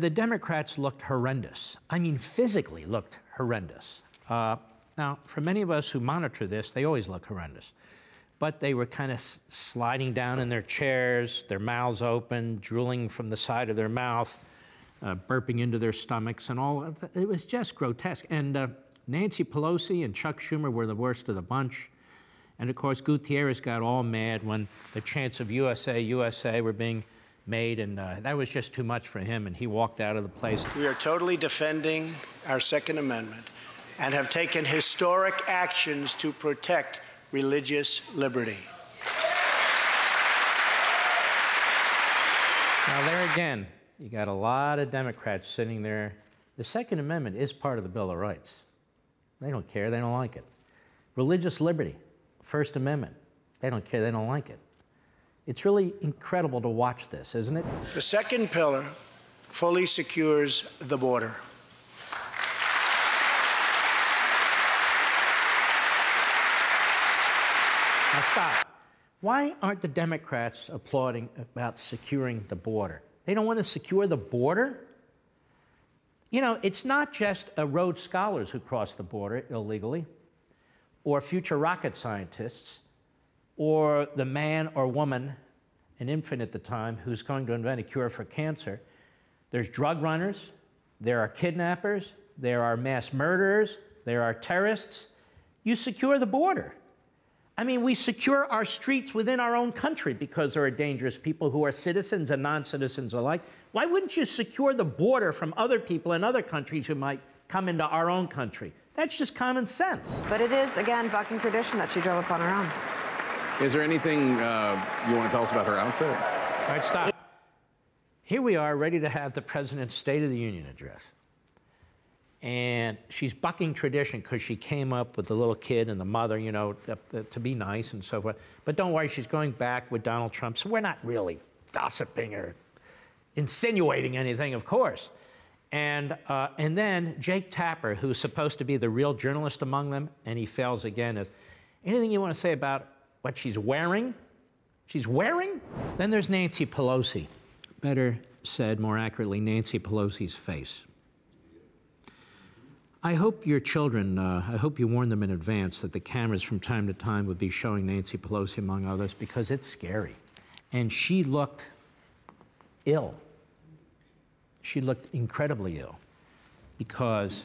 The Democrats looked horrendous. I mean, physically looked horrendous. Now, for many of us who monitor this, they always look horrendous. But they were kind of sliding down in their chairs, their mouths open, drooling from the side of their mouth, burping into their stomachs, and all. It was just grotesque. And Nancy Pelosi and Chuck Schumer were the worst of the bunch. And of course, Gutierrez got all mad when the chants of USA, USA were being made, and that was just too much for him, and he walked out of the place. We are totally defending our Second Amendment and have taken historic actions to protect religious liberty. Now, there again, you got a lot of Democrats sitting there. The Second Amendment is part of the Bill of Rights. They don't care, they don't like it. Religious liberty, First Amendment, they don't care, they don't like it. It's really incredible to watch this, isn't it? The second pillar fully secures the border. Now stop. Why aren't the Democrats applauding about securing the border? They don't want to secure the border? You know, it's not just Rhodes Scholars who cross the border illegally, or future rocket scientists, or the man or woman, an infant at the time, who's going to invent a cure for cancer. There's drug runners, there are kidnappers, there are mass murderers, there are terrorists. You secure the border. I mean, we secure our streets within our own country because there are dangerous people who are citizens and non-citizens alike. Why wouldn't you secure the border from other people in other countries who might come into our own country? That's just common sense. But it is, again, bucking tradition that she drove up on her own. Is there anything you want to tell us about her outfit? All right, stop. Here we are, ready to have the President's State of the Union address. And she's bucking tradition because she came up with the little kid and the mother, you know, to be nice and so forth. But don't worry, she's going back with Donald Trump, so we're not really gossiping or insinuating anything, of course. And then Jake Tapper, who's supposed to be the real journalist among them, and he fails again. Is anything you want to say about what she's wearing? She's wearing? Then there's Nancy Pelosi. Better said, more accurately, Nancy Pelosi's face. I hope your children, I hope you warned them in advance that the cameras from time to time would be showing Nancy Pelosi, among others, because it's scary. And she looked ill. She looked incredibly ill, because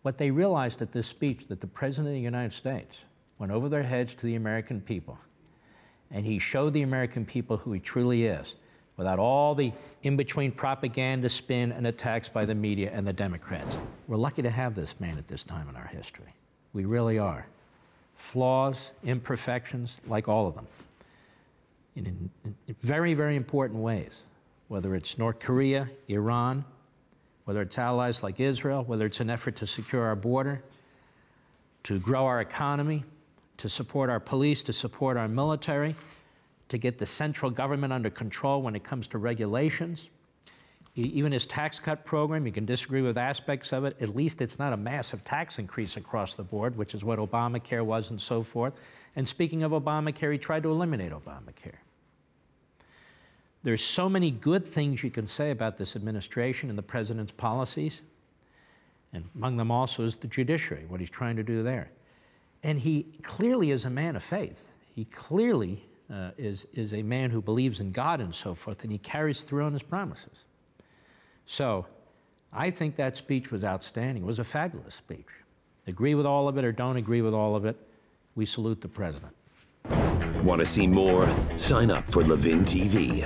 what they realized at this speech, that the President of the United States went over their heads to the American people, and he showed the American people who he truly is, without all the in-between propaganda, spin, and attacks by the media and the Democrats. We're lucky to have this man at this time in our history. We really are. Flaws, imperfections, like all of them, in very, very important ways, whether it's North Korea, Iran, whether it's allies like Israel, whether it's an effort to secure our border, to grow our economy, to support our police, to support our military, to get the central government under control when it comes to regulations. Even his tax cut program, you can disagree with aspects of it. At least it's not a massive tax increase across the board, which is what Obamacare was and so forth. And speaking of Obamacare, he tried to eliminate Obamacare. There's so many good things you can say about this administration and the president's policies. And among them also is the judiciary, what he's trying to do there. And he clearly is a man of faith. He clearly is a man who believes in God and so forth, and he carries through on his promises. So I think that speech was outstanding. It was a fabulous speech. Agree with all of it or don't agree with all of it, we salute the president. Want to see more? Sign up for Levin TV.